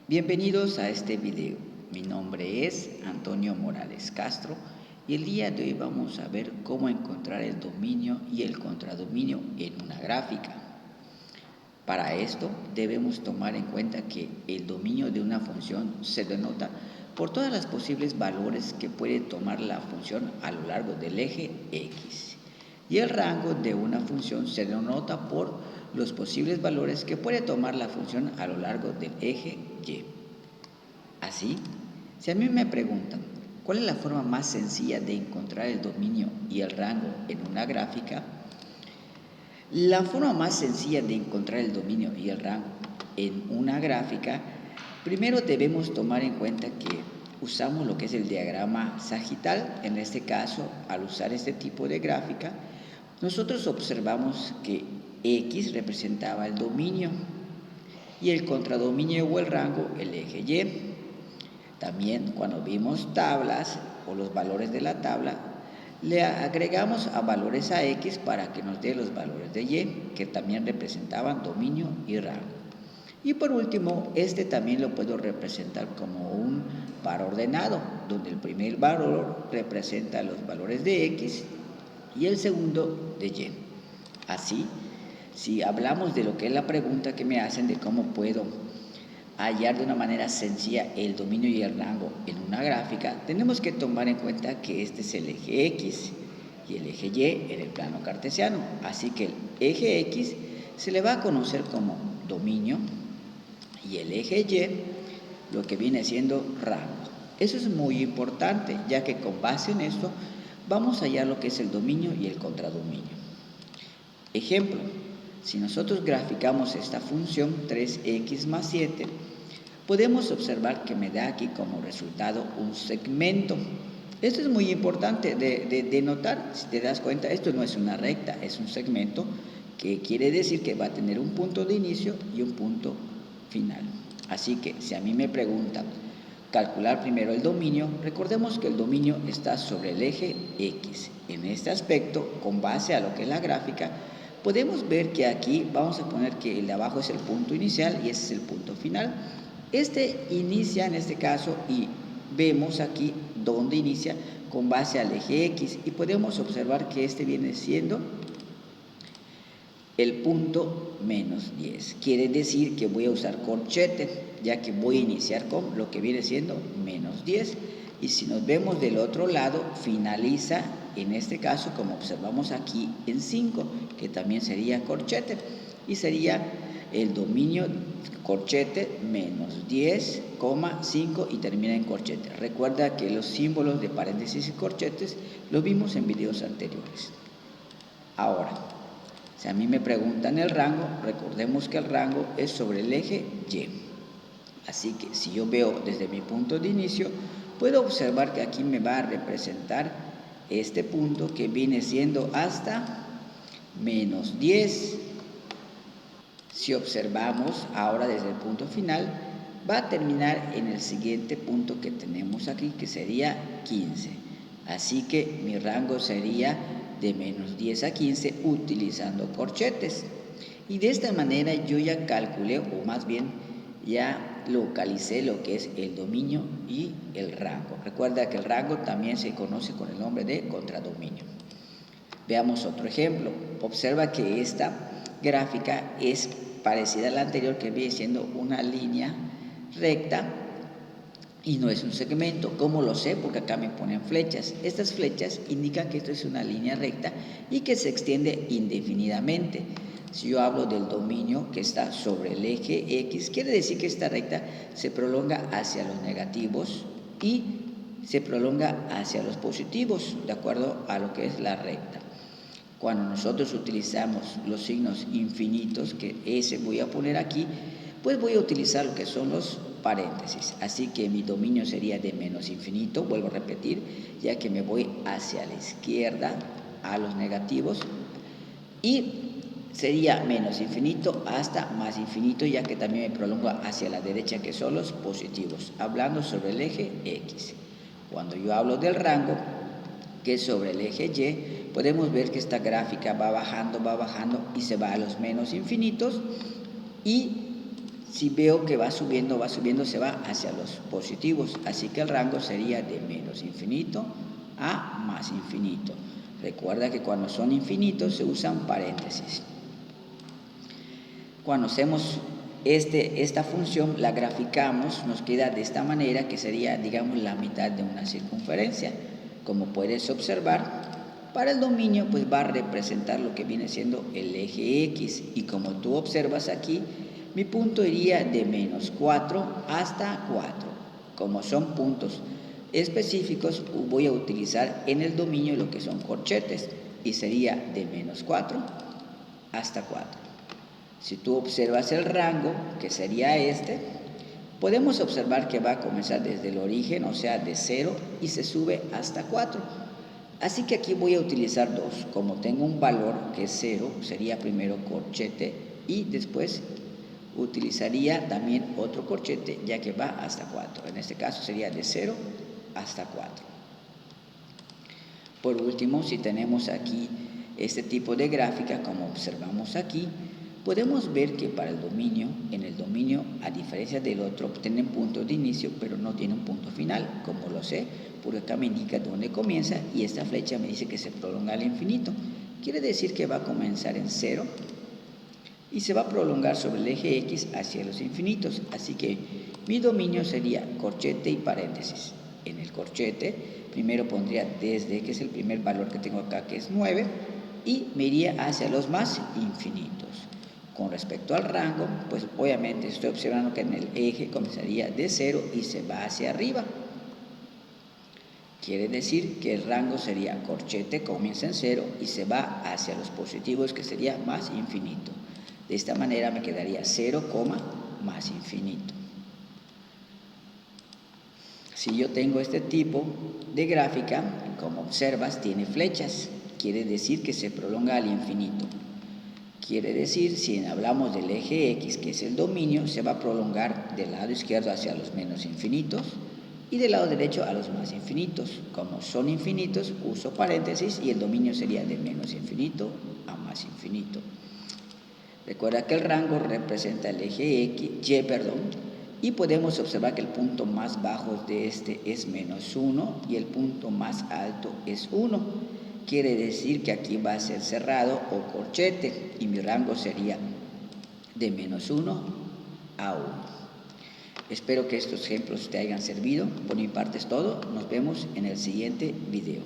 Bienvenidos a este video. Mi nombre es Antonio Morales Castro y el día de hoy vamos a ver cómo encontrar el dominio y el contradominio en una gráfica. Para esto debemos tomar en cuenta que el dominio de una función se denota por todas las posibles valores que puede tomar la función a lo largo del eje X. Y el rango de una función se denota por los posibles valores que puede tomar la función a lo largo del eje Y. Así, si a mí me preguntan cuál es la forma más sencilla de encontrar el dominio y el rango en una gráfica, la forma más sencilla de encontrar el dominio y el rango en una gráfica, primero debemos tomar en cuenta que usamos lo que es el diagrama sagital. En este caso, al usar este tipo de gráfica, nosotros observamos que X representaba el dominio y el contradominio o el rango el eje Y. También cuando vimos tablas o los valores de la tabla, le agregamos a valores a X para que nos dé los valores de Y, que también representaban dominio y rango. Y por último, este también lo puedo representar como un par ordenado, donde el primer valor representa los valores de X y el segundo de Y. Así, si hablamos de lo que es la pregunta que me hacen de cómo puedo hallar de una manera sencilla el dominio y el rango en una gráfica, tenemos que tomar en cuenta que este es el eje X y el eje Y en el plano cartesiano. Así que el eje X se le va a conocer como dominio y el eje Y lo que viene siendo rango. Eso es muy importante, ya que con base en esto vamos a hallar lo que es el dominio y el contradominio. Ejemplo, si nosotros graficamos esta función 3x más 7, podemos observar que me da aquí como resultado un segmento. Esto es muy importante de notar. Si te das cuenta, esto no es una recta, es un segmento, que quiere decir que va a tener un punto de inicio y un punto final. Así que si a mí me preguntan calcular primero el dominio, recordemos que el dominio está sobre el eje X. En este aspecto, con base a lo que es la gráfica, podemos ver que aquí vamos a poner que el de abajo es el punto inicial y ese es el punto final. Este inicia en este caso y vemos aquí dónde inicia con base al eje X y podemos observar que este viene siendo el punto menos 10. Quiere decir que voy a usar corchete, ya que voy a iniciar con lo que viene siendo menos 10. Y si nos vemos del otro lado, finaliza en este caso, como observamos aquí, en 5, que también sería corchete. Y sería el dominio corchete menos 10, 5 y termina en corchete. Recuerda que los símbolos de paréntesis y corchetes los vimos en videos anteriores. Ahora, si a mí me preguntan el rango, recordemos que el rango es sobre el eje Y. Así que si yo veo desde mi punto de inicio, puedo observar que aquí me va a representar este punto que viene siendo hasta menos 10. Si observamos ahora desde el punto final, va a terminar en el siguiente punto que tenemos aquí, que sería 15. Así que mi rango sería de menos 10 a 15 utilizando corchetes. Y de esta manera yo ya calculé, o más bien ya localicé lo que es el dominio y el rango. Recuerda que el rango también se conoce con el nombre de contradominio. Veamos otro ejemplo. Observa que esta gráfica es parecida a la anterior, que viene siendo una línea recta y no es un segmento. ¿Cómo lo sé? Porque acá me ponen flechas. Estas flechas indican que esto es una línea recta y que se extiende indefinidamente. Si yo hablo del dominio que está sobre el eje X, quiere decir que esta recta se prolonga hacia los negativos y se prolonga hacia los positivos, de acuerdo a lo que es la recta. Cuando nosotros utilizamos los signos infinitos, que ese voy a poner aquí, pues voy a utilizar lo que son los paréntesis. Así que mi dominio sería de menos infinito, vuelvo a repetir, ya que me voy hacia la izquierda a los negativos, y sería menos infinito hasta más infinito, ya que también me prolongo hacia la derecha, que son los positivos, hablando sobre el eje X. Cuando yo hablo del rango, que es sobre el eje Y, podemos ver que esta gráfica va bajando y se va a los menos infinitos y Si veo que va subiendo, se va hacia los positivos. Así que el rango sería de menos infinito a más infinito. Recuerda que cuando son infinitos se usan paréntesis. Cuando hacemos esta función, la graficamos, nos queda de esta manera, que sería, digamos, la mitad de una circunferencia. Como puedes observar, para el dominio pues va a representar lo que viene siendo el eje X, y como tú observas aquí, mi punto iría de menos 4 hasta 4. Como son puntos específicos, voy a utilizar en el dominio lo que son corchetes, y sería de menos 4 hasta 4. Si tú observas el rango, que sería este, podemos observar que va a comenzar desde el origen, o sea, de 0, y se sube hasta 4. Así que aquí voy a utilizar 2. Como tengo un valor que es 0, sería primero corchete y después utilizaría también otro corchete, ya que va hasta 4. En este caso sería de 0 hasta 4. Por último, si tenemos aquí este tipo de gráfica, como observamos aquí, podemos ver que para el dominio, en el dominio, a diferencia del otro, tienen puntos de inicio, pero no tiene un punto final. Como lo sé, porque acá me indica dónde comienza y esta flecha me dice que se prolonga al infinito. Quiere decir que va a comenzar en 0 y se va a prolongar sobre el eje X hacia los infinitos. Así que mi dominio sería corchete y paréntesis. En el corchete, primero pondría desde, que es el primer valor que tengo acá, que es 9, y me iría hacia los más infinitos. Con respecto al rango, pues obviamente estoy observando que en el eje comenzaría de 0 y se va hacia arriba. Quiere decir que el rango sería corchete, comienza en 0 y se va hacia los positivos, que sería más infinito. De esta manera me quedaría 0, más infinito. Si yo tengo este tipo de gráfica, como observas, tiene flechas. Quiere decir que se prolonga al infinito. Quiere decir, si hablamos del eje X, que es el dominio, se va a prolongar del lado izquierdo hacia los menos infinitos y del lado derecho a los más infinitos. Como son infinitos, uso paréntesis y el dominio sería de menos infinito a más infinito. Recuerda que el rango representa el eje X, y podemos observar que el punto más bajo de este es menos 1 y el punto más alto es 1. Quiere decir que aquí va a ser cerrado o corchete y mi rango sería de menos 1 a 1. Espero que estos ejemplos te hayan servido. Por mi parte es todo. Nos vemos en el siguiente video.